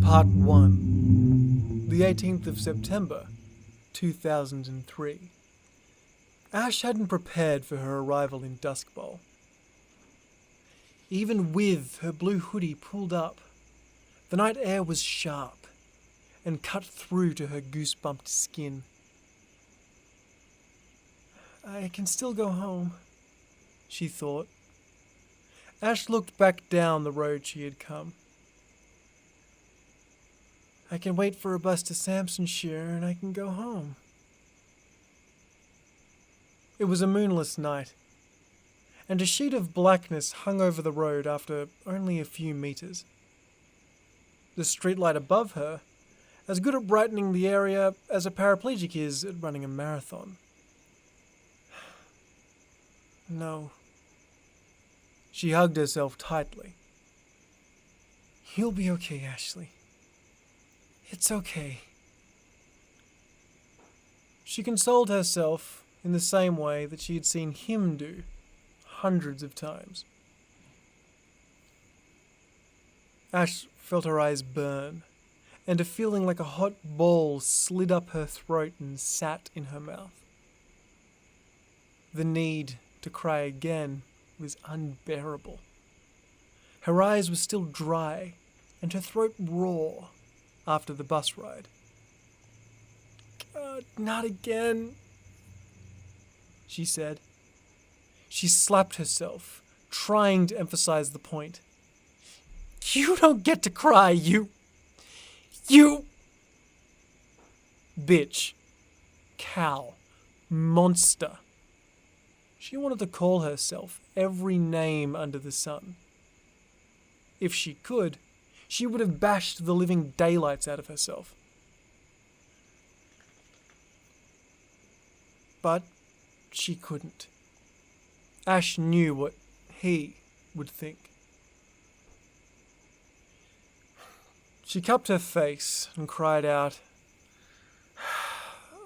Part 1. The 18th of September, 2003. Ash hadn't prepared for her arrival in Duskbowl. Even with her blue hoodie pulled up, the night air was sharp and cut through to her goose-bumped skin. I can still go home, she thought. Ash looked back down the road she had come. I can wait for a bus to Sampsonshire and I can go home. It was a moonless night, and a sheet of blackness hung over the road after only a few meters. The streetlight above her, as good at brightening the area as a paraplegic is at running a marathon. No. She hugged herself tightly. You'll be okay, Ashley. It's okay. She consoled herself in the same way that she had seen him do hundreds of times. Ash felt her eyes burn, and a feeling like a hot ball slid up her throat and sat in her mouth. The need to cry again was unbearable. Her eyes were still dry, and her throat raw after the bus ride. God, not again, she said. She slapped herself, trying to emphasize the point. You don't get to cry, you bitch, cow, monster. She wanted to call herself every name under the sun. If she could, she would have bashed the living daylights out of herself. But she couldn't. Ash knew what he would think. She cupped her face and cried out,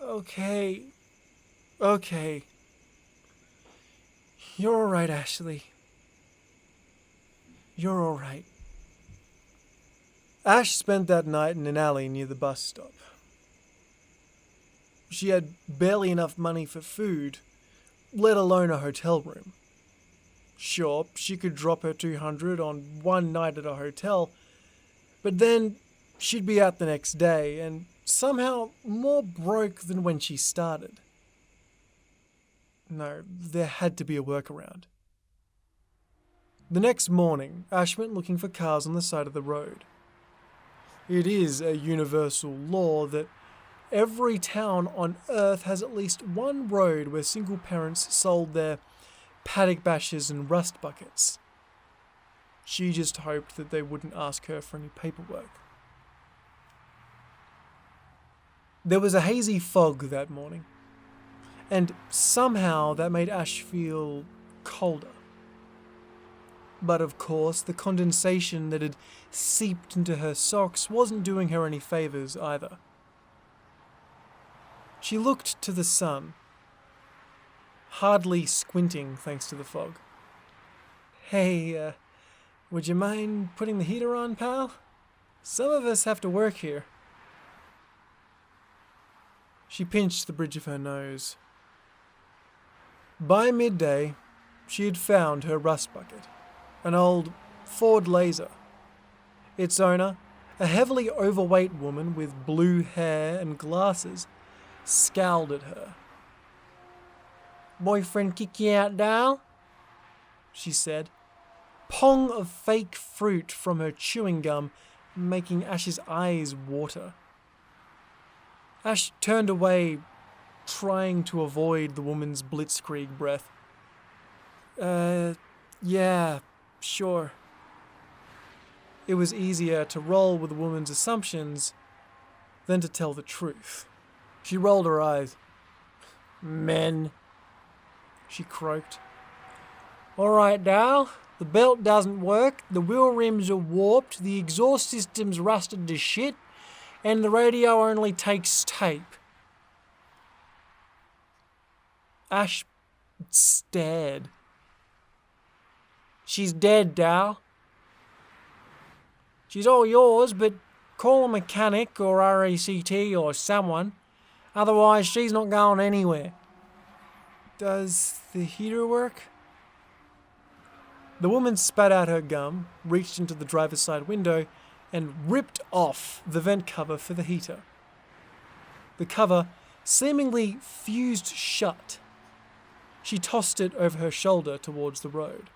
Okay. You're all right, Ashley. You're all right. Ash spent that night in an alley near the bus stop. She had barely enough money for food, let alone a hotel room. Sure, she could drop her $200 on one night at a hotel, but then she'd be out the next day and somehow more broke than when she started. No, there had to be a workaround. The next morning, Ash went looking for cars on the side of the road. It is a universal law that every town on Earth has at least one road where single parents sold their paddock bashers and rust buckets. She just hoped that they wouldn't ask her for any paperwork. There was a hazy fog that morning, and somehow that made Ash feel colder. But of course, the condensation that had seeped into her socks wasn't doing her any favours either. She looked to the sun, hardly squinting thanks to the fog. Hey, would you mind putting the heater on, pal? Some of us have to work here. She pinched the bridge of her nose. By midday, she had found her rust bucket, an old Ford Laser. Its owner, a heavily overweight woman with blue hair and glasses, scowled at her. Boyfriend kick you out, Dal? She said, pong of fake fruit from her chewing gum making Ash's eyes water. Ash turned away, trying to avoid the woman's blitzkrieg breath. Yeah, sure. It was easier to roll with the woman's assumptions than to tell the truth. She rolled her eyes. Men, she croaked. All right, Dal. The belt doesn't work, the wheel rims are warped, the exhaust system's rusted to shit, and the radio only takes tape. Ash stared. She's dead, Dal. She's all yours, but Call a mechanic or RACT or someone. Otherwise, she's not going anywhere. Does the heater work? The woman spat out her gum, reached into the driver's side window, and ripped off the vent cover for the heater. The cover seemingly fused shut. She tossed it over her shoulder towards the road.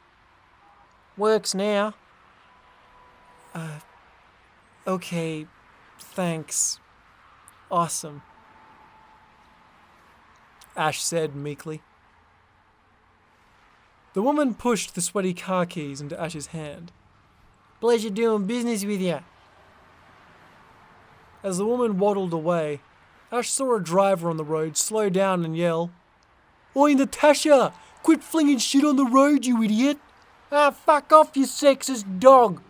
Works now. Okay, thanks. Awesome. Ash said meekly. The woman pushed the sweaty car keys into Ash's hand. Pleasure doing business with you. As the woman waddled away, Ash saw a driver on the road slow down and yell, Oi, Natasha! Quit flinging shit on the road, you idiot! Ah, fuck off, you sexist dog!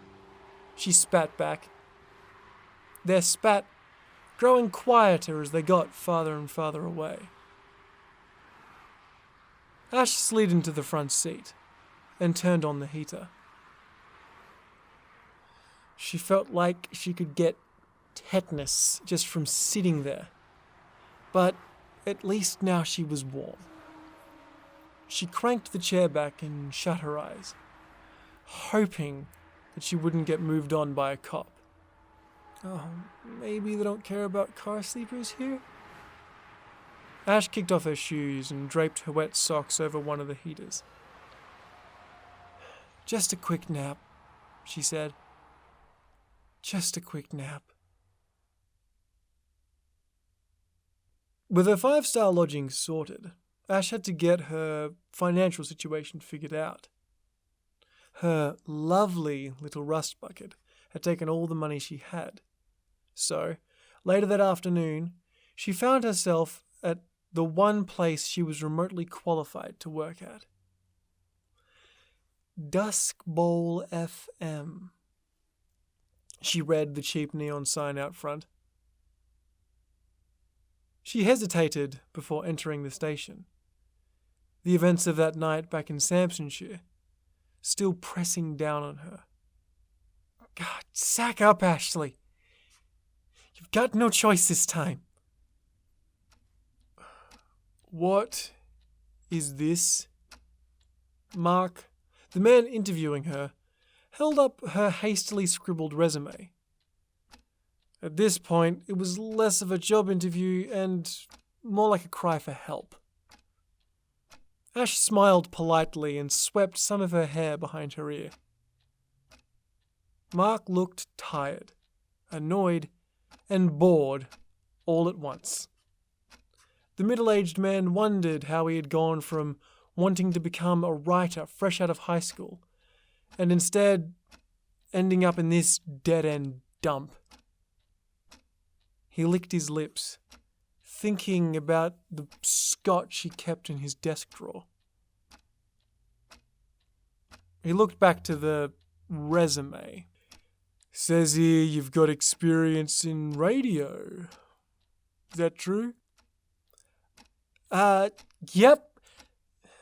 She spat back. Their spat growing quieter as they got farther and farther away. Ash slid into the front seat and turned on the heater. She felt like she could get tetanus just from sitting there. But at least now she was warm. She cranked the chair back and shut her eyes, hoping that she wouldn't get moved on by a cop. Oh, maybe they don't care about car sleepers here? Ash kicked off her shoes and draped her wet socks over one of the heaters. Just a quick nap, she said. Just a quick nap. With her 5-star lodging sorted, Ash had to get her financial situation figured out. Her lovely little rust bucket had taken all the money she had. So, later that afternoon, she found herself at the one place she was remotely qualified to work at. Duskbowl FM. She read the cheap neon sign out front. She hesitated before entering the station. The events of that night back in Sampsonshire still pressing down on her. God, sack up, Ashley. You've got no choice this time. What is this? Mark, the man interviewing her, held up her hastily scribbled resume. At this point, it was less of a job interview and more like a cry for help. Ash smiled politely and swept some of her hair behind her ear. Mark looked tired, annoyed, and bored all at once. The middle-aged man wondered how he had gone from wanting to become a writer fresh out of high school and instead ending up in this dead-end dump. He licked his lips, thinking about the scotch he kept in his desk drawer. He looked back to the resume. Says here you've got experience in radio. Is that true? Yep.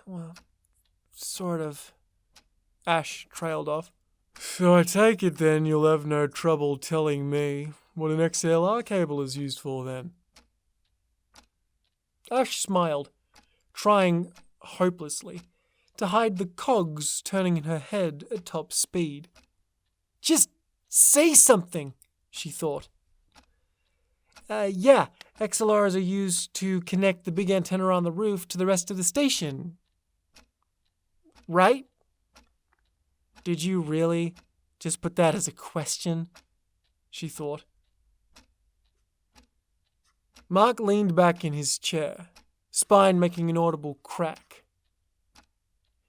Well, sort of. Ash trailed off. So I take it then you'll have no trouble telling me what an XLR cable is used for then. Ash smiled, trying hopelessly to hide the cogs turning in her head at top speed. Just say something, she thought. Yeah, XLRs are used to connect the big antenna on the roof to the rest of the station. Right? Did you really just put that as a question? She thought. Mark leaned back in his chair, spine making an audible crack.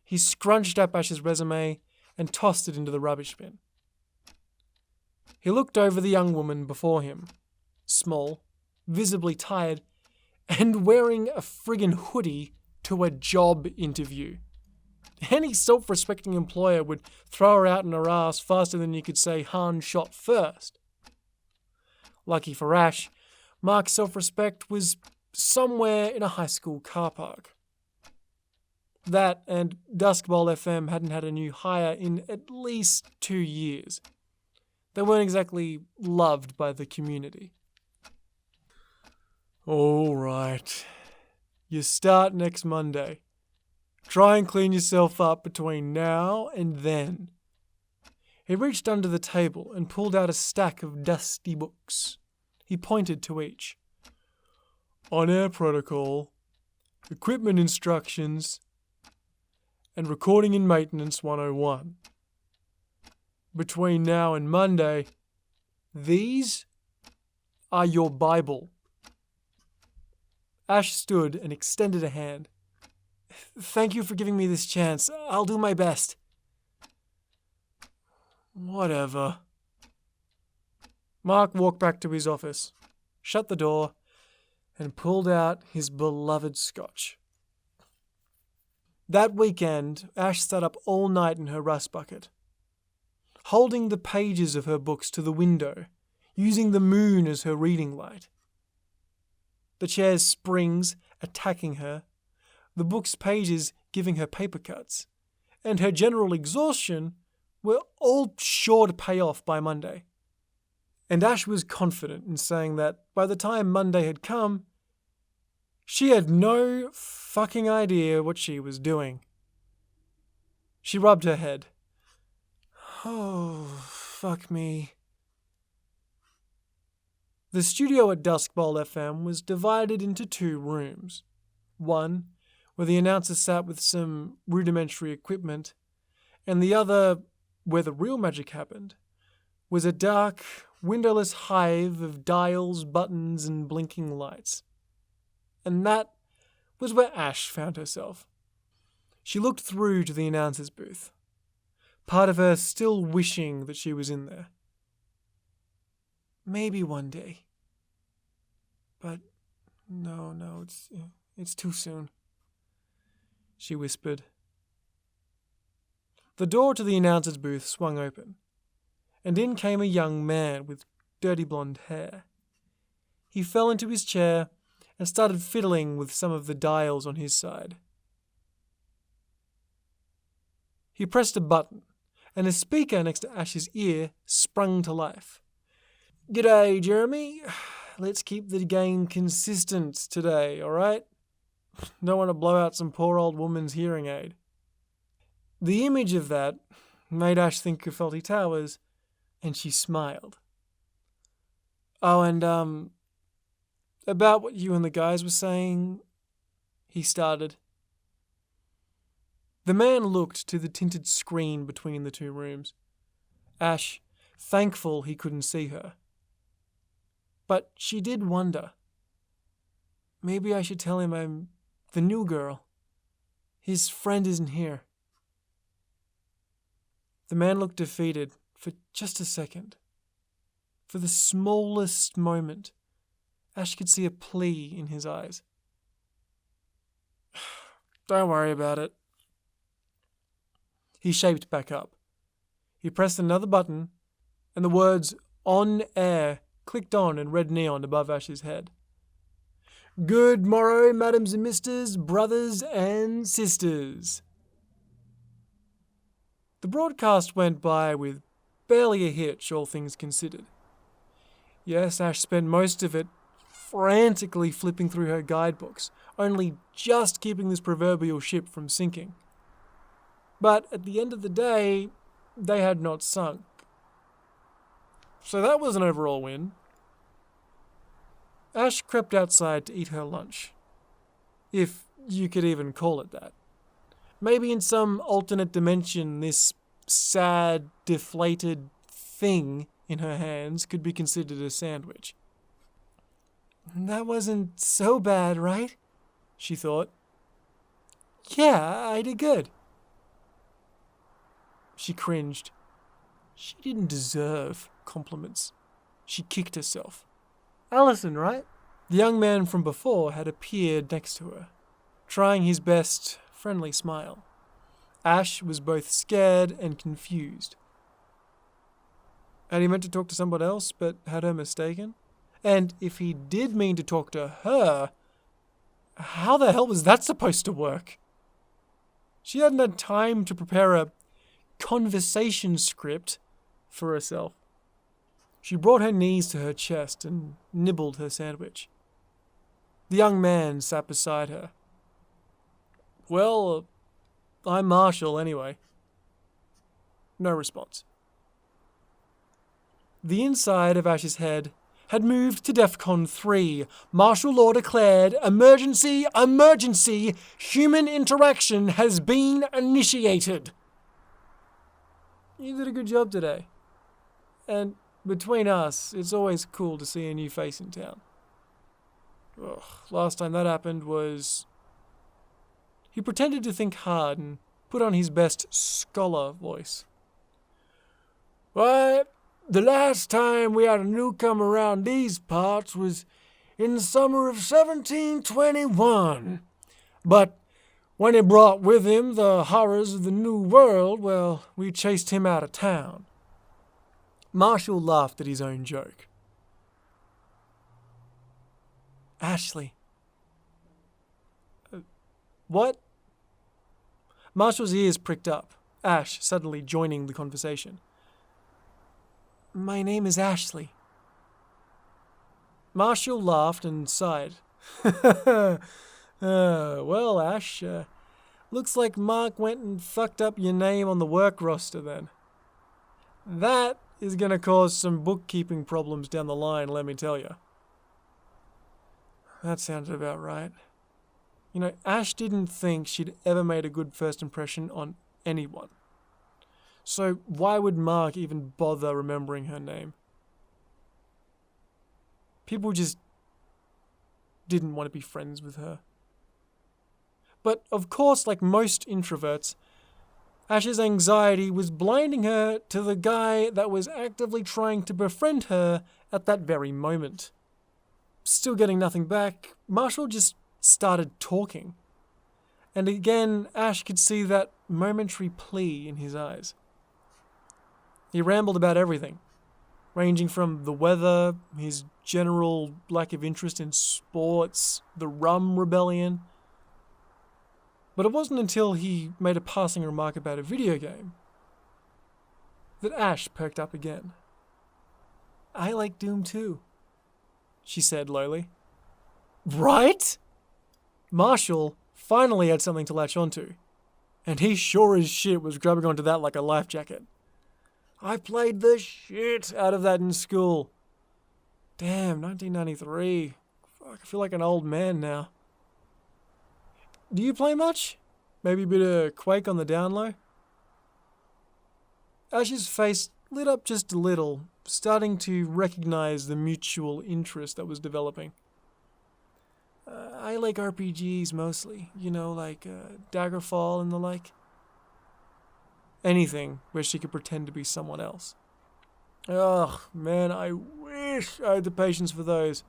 He scrunched up Ash's resume and tossed it into the rubbish bin. He looked over the young woman before him, small, visibly tired, and wearing a friggin' hoodie to a job interview. Any self-respecting employer would throw her out in her ass faster than you could say Han shot first. Lucky for Ash, Mark's self-respect was somewhere in a high school car park. That and Duskbowl FM hadn't had a new hire in at least 2 years. They weren't exactly loved by the community. All right. You start next Monday. Try and clean yourself up between now and then. He reached under the table and pulled out a stack of dusty books. He pointed to each. On-air protocol, equipment instructions, and recording and maintenance 101. Between now and Monday, these are your Bible. Ash stood and extended a hand. Thank you for giving me this chance. I'll do my best. Whatever. Mark walked back to his office, shut the door, and pulled out his beloved scotch. That weekend, Ash sat up all night in her rust bucket, holding the pages of her books to the window, using the moon as her reading light. The chair's springs attacking her, the book's pages giving her paper cuts, and her general exhaustion were all sure to pay off by Monday. And Ash was confident in saying that by the time Monday had come, she had no fucking idea what she was doing. She rubbed her head. Oh, fuck me. The studio at Duskbowl FM was divided into 2 rooms. One, where the announcer sat with some rudimentary equipment, and the other, where the real magic happened, was a dark, windowless hive of dials, buttons, and blinking lights. And that was where Ash found herself. She looked through to the announcer's booth, part of her still wishing that she was in there. Maybe one day. But no, it's too soon, she whispered. The door to the announcer's booth swung open, and in came a young man with dirty blonde hair. He fell into his chair and started fiddling with some of the dials on his side. He pressed a button, and a speaker next to Ash's ear sprung to life. G'day, Jeremy. Let's keep the game consistent today, alright? Don't want to blow out some poor old woman's hearing aid. The image of that made Ash think of Faulty Towers, and she smiled. Oh, and, about what you and the guys were saying, he started. The man looked to the tinted screen between the 2 rooms. Ash, thankful he couldn't see her. But she did wonder. Maybe I should tell him I'm the new girl. His friend isn't here. The man looked defeated for just a second. For the smallest moment, Ash could see a plea in his eyes. Don't worry about it. He shaped back up. He pressed another button, and the words "on air" clicked on in red neon above Ash's head. Good morrow, madams and misters, brothers and sisters. The broadcast went by with barely a hitch, all things considered. Yes, Ash spent most of it frantically flipping through her guidebooks, only just keeping this proverbial ship from sinking. But at the end of the day, they had not sunk. So that was an overall win. Ash crept outside to eat her lunch, if you could even call it that. Maybe in some alternate dimension, this sad, deflated thing in her hands could be considered a sandwich. That wasn't so bad, right? She thought. Yeah, I did good. She cringed. She didn't deserve compliments. She kicked herself. Allison, right? The young man from before had appeared next to her, trying his best friendly smile. Ash was both scared and confused. Had he meant to talk to someone else, but had her mistaken? And if he did mean to talk to her, how the hell was that supposed to work? She hadn't had time to prepare a conversation script for herself. She brought her knees to her chest and nibbled her sandwich. The young man sat beside her. Well, I'm Marshall anyway. No response. The inside of Ash's head had moved to DEFCON 3. Martial law declared, emergency, human interaction has been initiated. You did a good job today. And between us, it's always cool to see a new face in town. Ugh, last time that happened was... He pretended to think hard and put on his best scholar voice. Why, the last time we had a newcomer around these parts was in the summer of 1721. But when he brought with him the horrors of the New World, well, we chased him out of town. Marshall laughed at his own joke. Ashley. What? Marshall's ears pricked up, Ash suddenly joining the conversation. My name is Ashley. Marshall laughed and sighed. Well, Ash, looks like Mark went and fucked up your name on the work roster then. That is going to cause some bookkeeping problems down the line, let me tell you. That sounded about right. You know, Ash didn't think she'd ever made a good first impression on anyone. So why would Mark even bother remembering her name? People just didn't want to be friends with her. But of course, like most introverts, Ash's anxiety was blinding her to the guy that was actively trying to befriend her at that very moment. Still getting nothing back, Marshall just started talking. And again, Ash could see that momentary plea in his eyes. He rambled about everything, ranging from the weather, his general lack of interest in sports, the rum rebellion. But it wasn't until he made a passing remark about a video game that Ash perked up again. I like Doom too, she said lowly. Right? Marshall finally had something to latch onto, and he sure as shit was grabbing onto that like a life jacket. I played the shit out of that in school. Damn, 1993. Fuck, I feel like an old man now. Do you play much? Maybe a bit of Quake on the down low? Ash's face lit up just a little, starting to recognize the mutual interest that was developing. I like RPGs mostly, you know, like Daggerfall and the like. Anything where she could pretend to be someone else. Ugh, man, I wish I had the patience for those.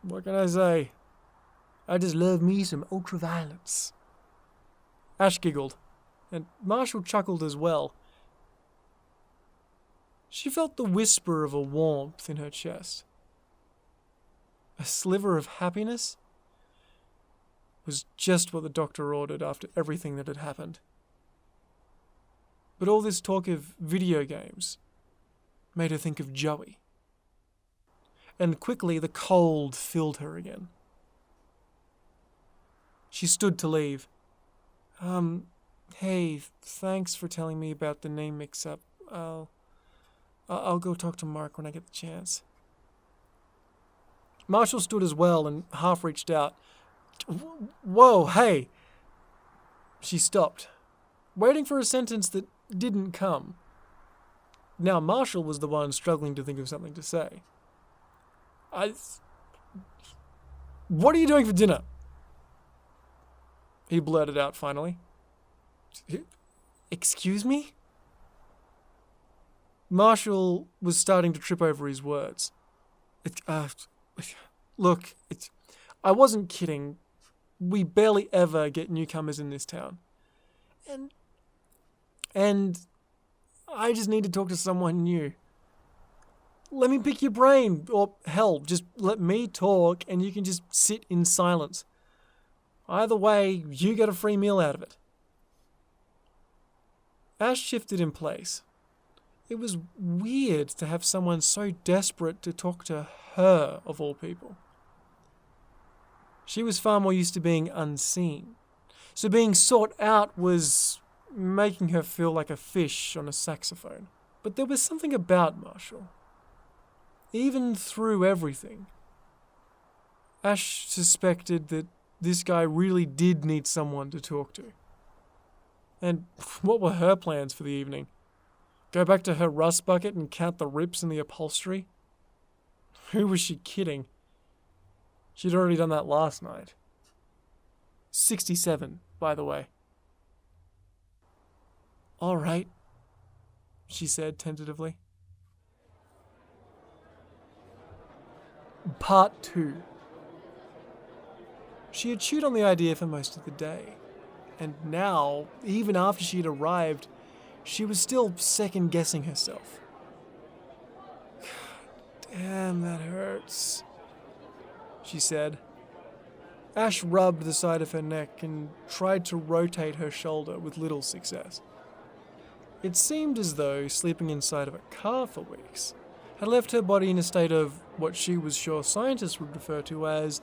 What can I say? I just love me some ultraviolence. Ash giggled, and Marshall chuckled as well. She felt the whisper of a warmth in her chest. A sliver of happiness was just what the doctor ordered after everything that had happened. But all this talk of video games made her think of Joey. And quickly the cold filled her again. She stood to leave. Hey, thanks for telling me about the name mix-up. I'll go talk to Mark when I get the chance. Marshall stood as well and half reached out. Whoa, hey! She stopped, waiting for a sentence that didn't come. Now Marshall was the one struggling to think of something to say. What are you doing for dinner? He blurted out finally. Excuse me? Marshall was starting to trip over his words. Look, I wasn't kidding. We barely ever get newcomers in this town. And I just need to talk to someone new. Let me pick your brain, or hell, just let me talk and you can just sit in silence. Either way, you get a free meal out of it. Ash shifted in place. It was weird to have someone so desperate to talk to her, of all people. She was far more used to being unseen, so being sought out was making her feel like a fish on a saxophone. But there was something about Marshall. Even through everything, Ash suspected that this guy really did need someone to talk to. And what were her plans for the evening? Go back to her rust bucket and count the rips in the upholstery? Who was she kidding? She'd already done that last night. 67, by the way. All right, she said tentatively. Part 2. She had chewed on the idea for most of the day, and now, even after she had arrived, she was still second-guessing herself. Damn, that hurts, she said. Ash rubbed the side of her neck and tried to rotate her shoulder with little success. It seemed as though sleeping inside of a car for weeks had left her body in a state of what she was sure scientists would refer to as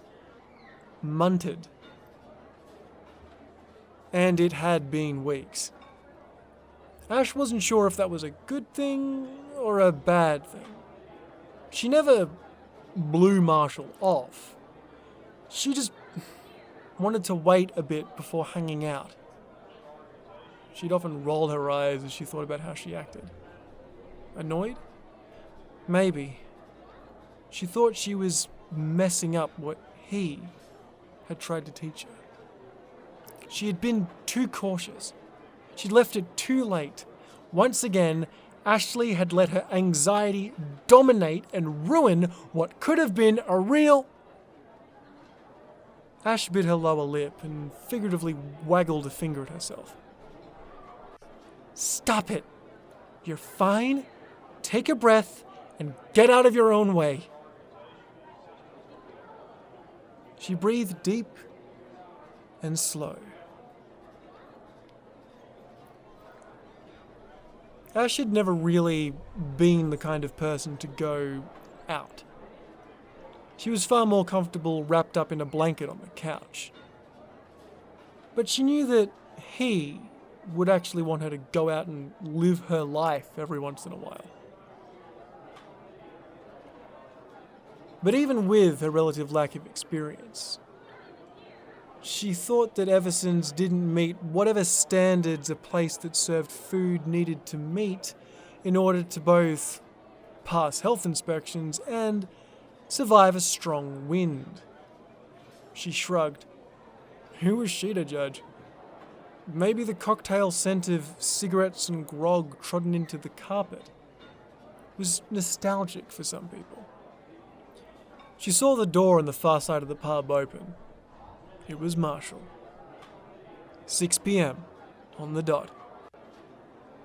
munted. And it had been weeks. Ash wasn't sure if that was a good thing or a bad thing. She never blew Marshall off. She just wanted to wait a bit before hanging out. She'd often roll her eyes as she thought about how she acted. Annoyed? Maybe. She thought she was messing up what he had tried to teach her. She had been too cautious. She'd left it too late. Once again, Ashley had let her anxiety dominate and ruin what could have been a real... Ash bit her lower lip and figuratively waggled a finger at herself. Stop it. You're fine. Take a breath and get out of your own way. She breathed deep and slow. Ash had never really been the kind of person to go out. She was far more comfortable wrapped up in a blanket on the couch. But she knew that he would actually want her to go out and live her life every once in a while. But even with her relative lack of experience, she thought that Everson's didn't meet whatever standards a place that served food needed to meet in order to both pass health inspections and survive a strong wind. She shrugged. Who was she to judge? Maybe the cocktail scent of cigarettes and grog trodden into the carpet was nostalgic for some people. She saw the door on the far side of the pub open. It was Marshall. 6 p.m. on the dot.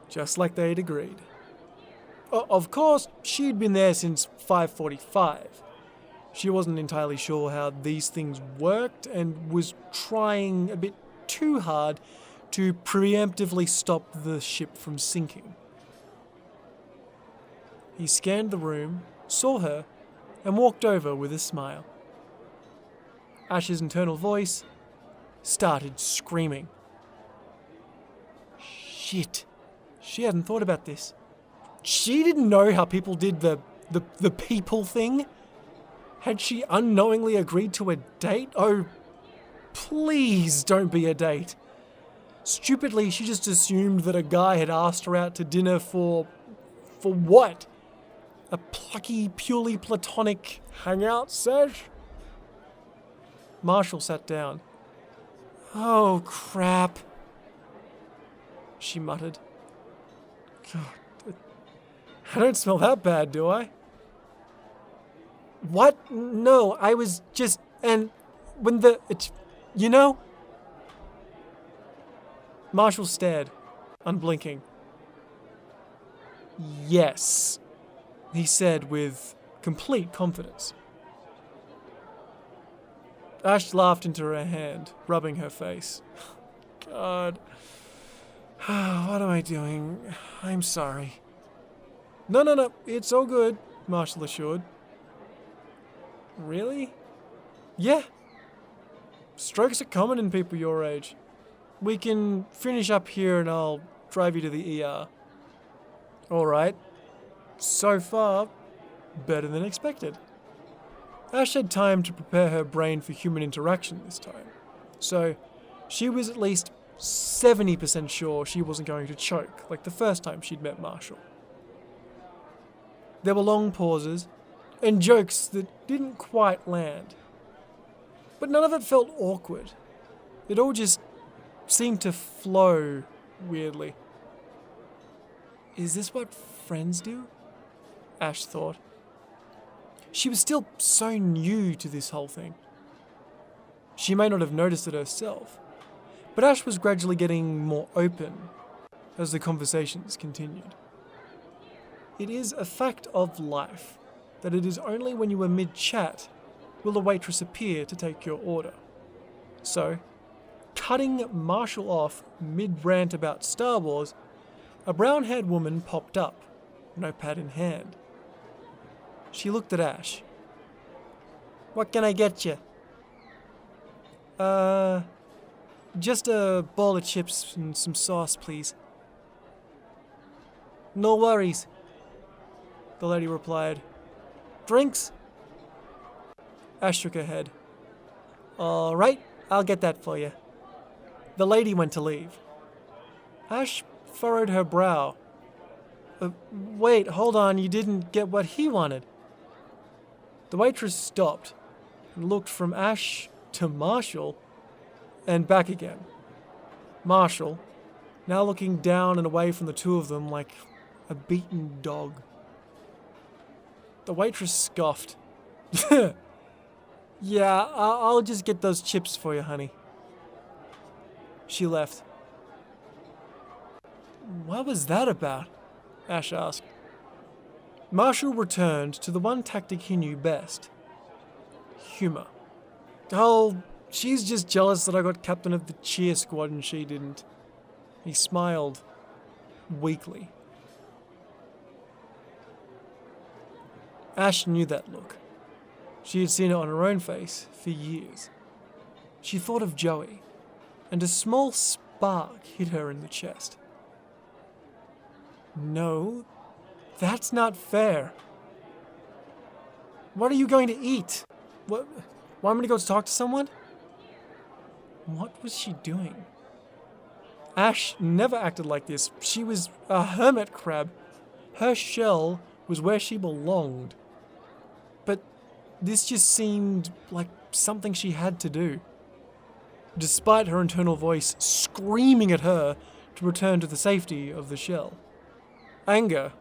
Just like they'd agreed. Of course, she'd been there since 5:45. She wasn't entirely sure how these things worked and was trying a bit too hard to preemptively stop the ship from sinking. He scanned the room, saw her, and walked over with a smile. Ash's internal voice started screaming. Shit. She hadn't thought about this. She didn't know how people did the people thing. Had she unknowingly agreed to a date? Oh, please don't be a date. Stupidly, she just assumed that a guy had asked her out to dinner for what? A plucky, purely platonic hangout sesh? Marshall sat down. Oh, crap, she muttered. God, I don't smell that bad, do I? What? No, I was just... And when you know? Marshall stared, unblinking. Yes, he said with complete confidence. Ash laughed into her hand, rubbing her face. God. What am I doing? I'm sorry. No, it's all good, Marshall assured. Really? Yeah. Strokes are common in people your age. We can finish up here and I'll drive you to the ER. Alright. So far, better than expected. Ash had time to prepare her brain for human interaction this time. So, she was at least 70% sure she wasn't going to choke like the first time she'd met Marshall. There were long pauses and jokes that didn't quite land. But none of it felt awkward. It all just seemed to flow weirdly. Is this what friends do? Ash thought. She was still so new to this whole thing. She may not have noticed it herself, but Ash was gradually getting more open as the conversations continued. It is a fact of life that it is only when you are mid-chat will the waitress appear to take your order. So, cutting Marshall off mid-rant about Star Wars, a brown-haired woman popped up, notepad in hand. She looked at Ash. What can I get you? Just a bowl of chips and some sauce, please. No worries, the lady replied. Drinks? Ash shook her head. All right, I'll get that for you. The lady went to leave. Ash furrowed her brow. Wait, hold on, you didn't get what he wanted. The waitress stopped and looked from Ash to Marshall and back again. Marshall, now looking down and away from the two of them like a beaten dog. The waitress scoffed. Yeah, I'll just get those chips for you, honey. She left. What was that about? Ash asked. Marshall returned to the one tactic he knew best. Humor. Oh, she's just jealous that I got captain of the cheer squad and she didn't. He smiled weakly. Ash knew that look. She had seen it on her own face for years. She thought of Joey, and a small spark hit her in the chest. No, that's not fair. What are you going to eat? What? Want me to go talk to someone? What was she doing? Ash never acted like this. She was a hermit crab. Her shell was where she belonged. But this just seemed like something she had to do. Despite her internal voice screaming at her to return to the safety of the shell. Anger,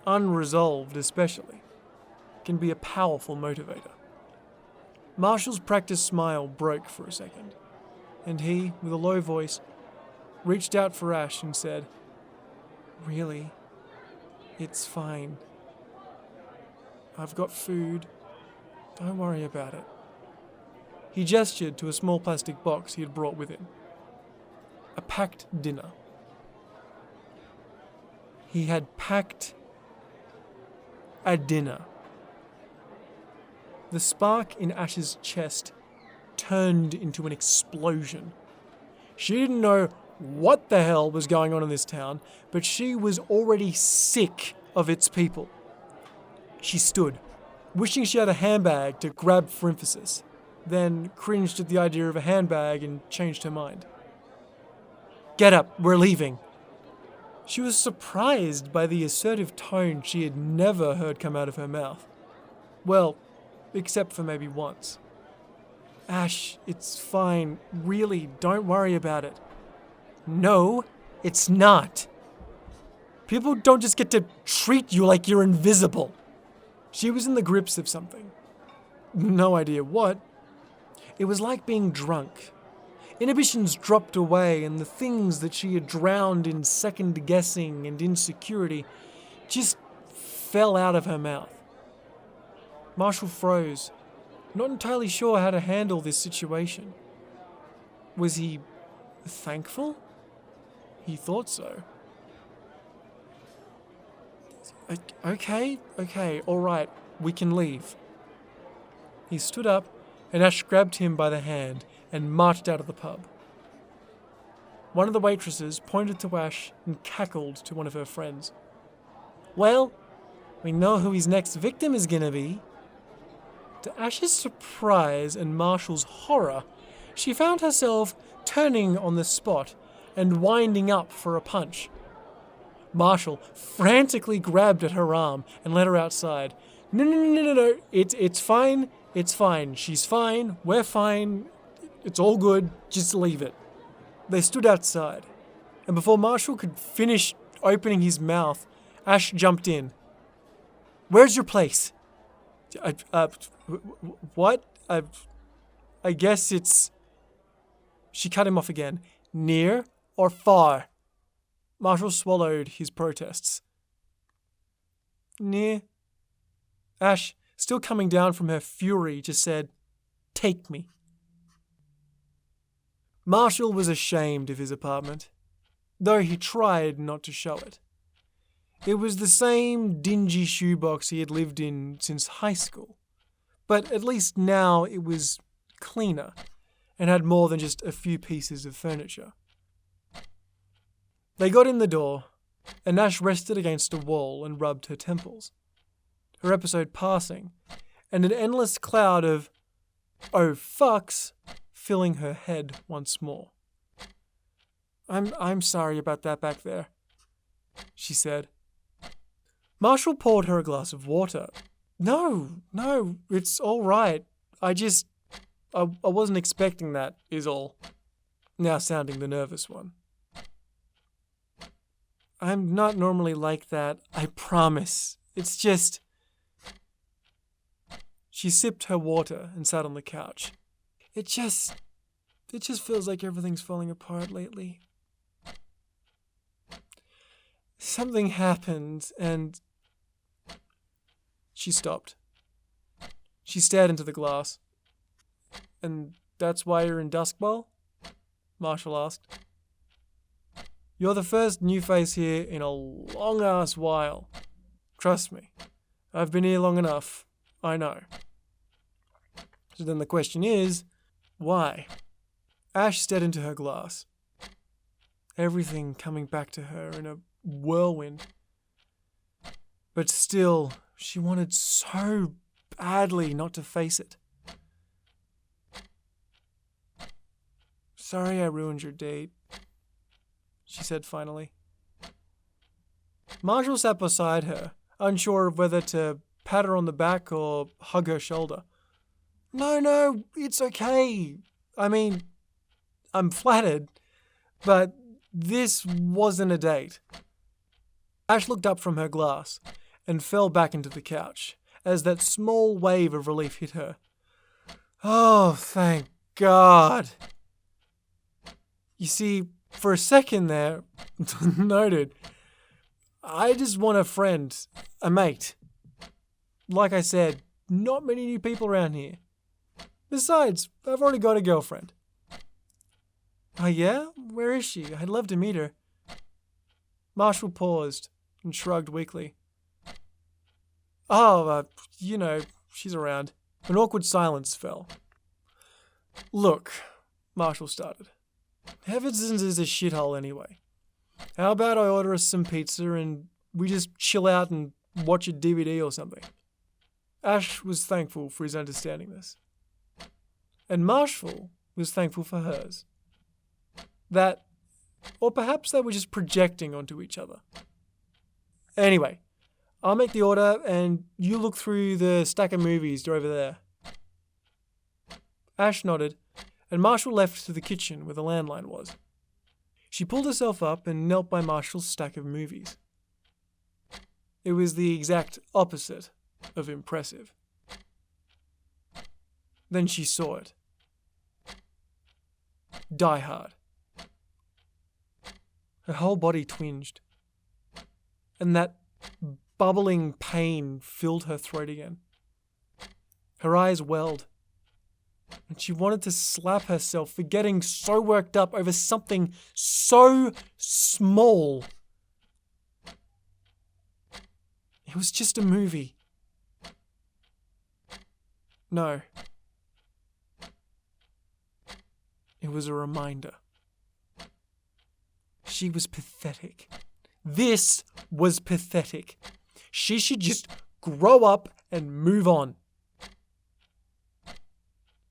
unresolved especially, can be a powerful motivator. Marshall's practiced smile broke for a second, and he, with a low voice, reached out for Ash and said, Really? It's fine. I've got food. Don't worry about it. He gestured to a small plastic box he had brought with him. A packed dinner. He had packed a dinner. The spark in Ash's chest turned into an explosion. She didn't know what the hell was going on in this town, but she was already sick of its people. She stood, wishing she had a handbag to grab for emphasis, then cringed at the idea of a handbag and changed her mind. Get up, we're leaving. She was surprised by the assertive tone she had never heard come out of her mouth. Well, except for maybe once. Ash, it's fine. Really, don't worry about it. No, it's not. People don't just get to treat you like you're invisible. She was in the grips of something. No idea what. It was like being drunk. Inhibitions dropped away, and the things that she had drowned in second-guessing and insecurity just fell out of her mouth. Marshall froze, not entirely sure how to handle this situation. Was he thankful? He thought so. Okay, alright, we can leave. He stood up, and Ash grabbed him by the hand and marched out of the pub. One of the waitresses pointed to Ash and cackled to one of her friends. Well, we know who his next victim is gonna be. To Ash's surprise and Marshall's horror, she found herself turning on the spot and winding up for a punch. Marshall frantically grabbed at her arm and led her outside. No, it's fine, she's fine, we're fine, it's all good, just leave it. They stood outside, and before Marshall could finish opening his mouth, Ash jumped in. Where's your place? What? I guess it's... She cut him off again. Near or far? Marshall swallowed his protests. Near. Ash, still coming down from her fury, just said, take me. Marshall was ashamed of his apartment, though he tried not to show it. It was the same dingy shoebox he had lived in since high school, but at least now it was cleaner and had more than just a few pieces of furniture. They got in the door, and Ash rested against a wall and rubbed her temples. Her episode passing, and an endless cloud of "oh fucks" filling her head once more. I'm sorry about that back there, she said. Marshall poured her a glass of water. No, it's all right. I wasn't expecting that, is all. Now sounding the nervous one. I'm not normally like that, I promise. It's just... She sipped her water and sat on the couch. It just feels like everything's falling apart lately. Something happened and... She stopped. She stared into the glass. And that's why you're in Duskbowl? Marshall asked. You're the first new face here in a long-ass while. Trust me, I've been here long enough. I know. So then the question is, why? Ash stared into her glass. Everything coming back to her in a whirlwind. But still, she wanted so badly not to face it. Sorry I ruined your date, she said finally. Marshall sat beside her, unsure of whether to pat her on the back or hug her shoulder. No, it's okay. I mean, I'm flattered, but this wasn't a date. Ash looked up from her glass and fell back into the couch as that small wave of relief hit her. Oh, thank God. You see, for a second there, noted, I just want a friend, a mate. Like I said, not many new people around here. Besides, I've already got a girlfriend. Oh yeah? Where is she? I'd love to meet her. Marshall paused and shrugged weakly. Oh, she's around. An awkward silence fell. Look, Marshall started. Heaven's is a shithole anyway. How about I order us some pizza and we just chill out and watch a DVD or something? Ash was thankful for his understanding this. And Marshall was thankful for hers. That, or perhaps they were just projecting onto each other. Anyway, I'll make the order and you look through the stack of movies over there. Ash nodded, and Marshall left to the kitchen where the landline was. She pulled herself up and knelt by Marshall's stack of movies. It was the exact opposite of impressive. Then she saw it. Die Hard. Her whole body twinged, and that bubbling pain filled her throat again. Her eyes welled, and she wanted to slap herself for getting so worked up over something so small. It was just a movie. No. It was a reminder. She was pathetic. This was pathetic. She should just grow up and move on.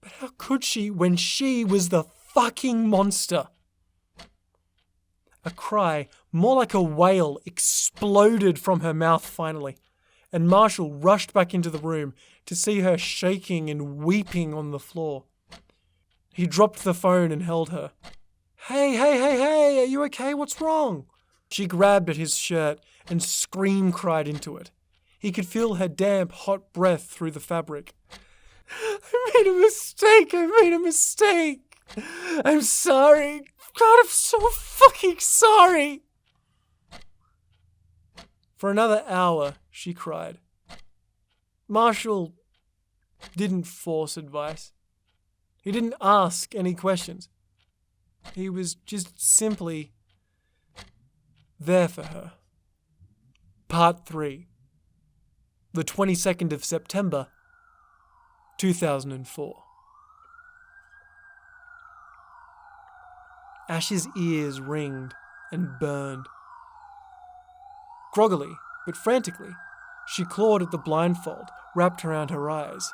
But how could she when she was the fucking monster? A cry, more like a wail, exploded from her mouth finally, and Marshall rushed back into the room to see her shaking and weeping on the floor. He dropped the phone and held her. Hey, are you okay? What's wrong? She grabbed at his shirt and scream-cried into it. He could feel her damp, hot breath through the fabric. I made a mistake. I'm sorry. God, I'm so fucking sorry. For another hour, she cried. Marshall didn't force advice. He didn't ask any questions. He was just simply there for her. Part 3. The 22nd of September, 2004. Ash's ears ringed and burned. Groggily, but frantically, she clawed at the blindfold wrapped around her eyes.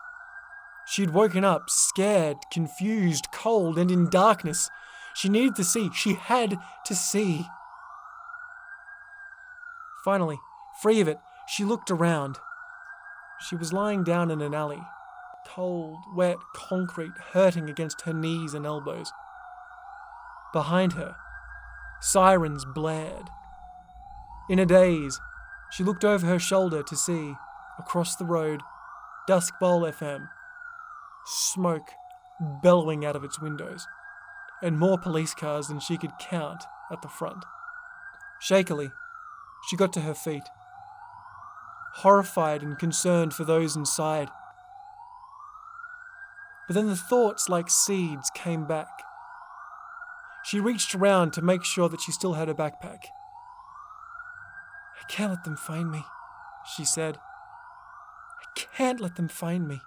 She'd woken up, scared, confused, cold, and in darkness. She needed to see. She had to see. Finally, free of it, she looked around. She was lying down in an alley, cold, wet concrete hurting against her knees and elbows. Behind her, sirens blared. In a daze, she looked over her shoulder to see, across the road, Duskbowl FM, smoke bellowing out of its windows, and more police cars than she could count at the front. Shakily, she got to her feet, horrified and concerned for those inside. But then the thoughts like seeds came back. She reached around to make sure that she still had her backpack. I can't let them find me, she said. I can't let them find me.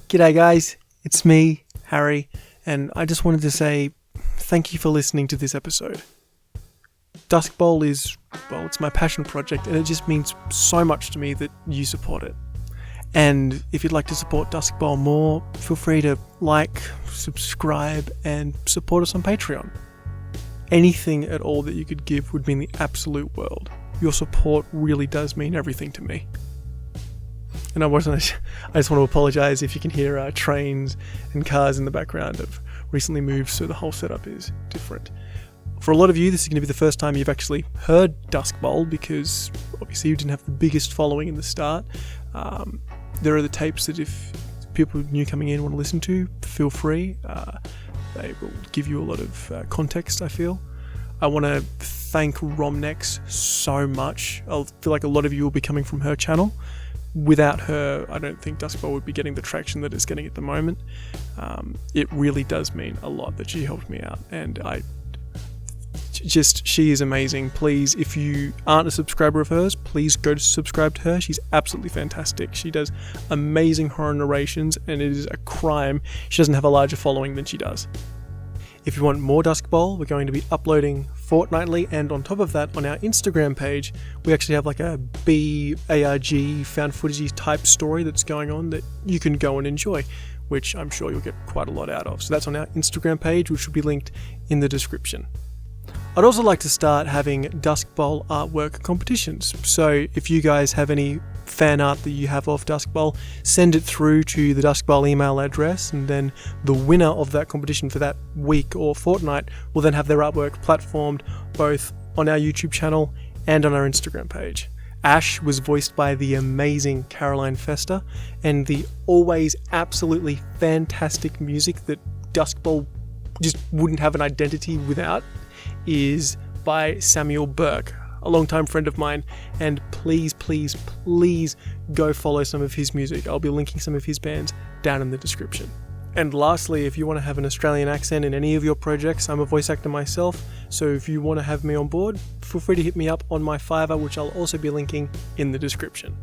G'day guys, it's me, Harry, and I just wanted to say thank you for listening to this episode. Duskbowl is, well, it's my passion project, and it just means so much to me that you support it. And if you'd like to support Duskbowl more, feel free to like, subscribe, and support us on Patreon. Anything at all that you could give would mean the absolute world. Your support really does mean everything to me. And I just want to apologise if you can hear trains and cars in the background. I've recently moved, so the whole setup is different. For a lot of you, this is going to be the first time you've actually heard Duskbowl, because obviously you didn't have the biggest following in the start. There are the tapes that if people new coming in want to listen to, feel free. They will give you a lot of context, I feel. I want to thank Romnex so much. I feel like a lot of you will be coming from her channel. Without her, I don't think Duskbowl would be getting the traction that it's getting at the moment. It really does mean a lot that she helped me out, and she is amazing. Please, if you aren't a subscriber of hers, please go to subscribe to her. She's absolutely fantastic. She does amazing horror narrations, and it is a crime she doesn't have a larger following than she does. If you want more Duskbowl, we're going to be uploading fortnightly, and on top of that, on our Instagram page, we actually have like a BARG found footage type story that's going on that you can go and enjoy, which I'm sure you'll get quite a lot out of. So that's on our Instagram page, which will be linked in the description. I'd also like to start having Duskbowl artwork competitions. So if you guys have any fan art that you have of Duskbowl, send it through to the Duskbowl email address, and then the winner of that competition for that week or fortnight will then have their artwork platformed both on our YouTube channel and on our Instagram page. Ash was voiced by the amazing Caroline Fester, and the always absolutely fantastic music that Duskbowl just wouldn't have an identity without is by Samuel Burke, a longtime friend of mine, and please go follow some of his music. I'll be linking some of his bands down in the description. And lastly, if you want to have an Australian accent in any of your projects, I'm a voice actor myself, so if you want to have me on board, feel free to hit me up on my Fiverr, which I'll also be linking in the description.